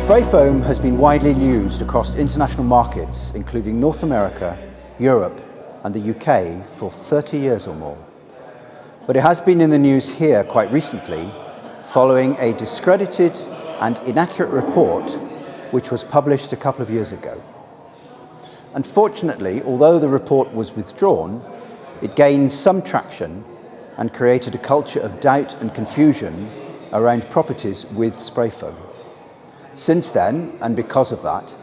Spray foam has been widely used across international markets, including North America, Europe, and the UK for 30 years or more. But it has been in the news here quite recently, following a discredited and inaccurate report which was published a couple of years ago. Unfortunately, although the report was withdrawn, it gained some traction and created a culture of doubt and confusion around properties with spray foam. Since then, and because of that,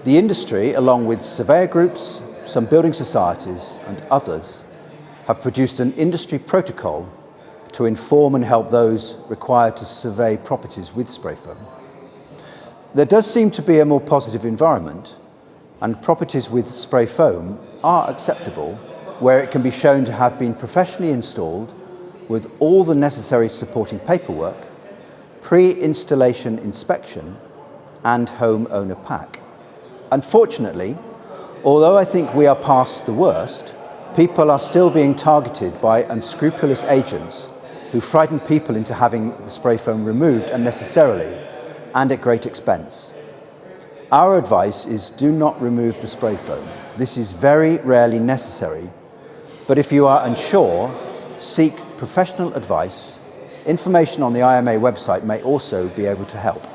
the industry, along with surveyor groups, some building societies and others, have produced an industry protocol to inform and help those required to survey properties with spray foam. There does seem to be a more positive environment, and properties with spray foam are acceptable where it can be shown to have been professionally installed with all the necessary supporting paperwork, pre-installation inspection, and homeowner pack. Unfortunately, although I think we are past the worst, people are still being targeted by unscrupulous agents who frighten people into having the spray foam removed unnecessarily and at great expense. Our advice is do not remove the spray foam. This is very rarely necessary, but if you are unsure, seek professional advice. Information on the IMA website may also be able to help.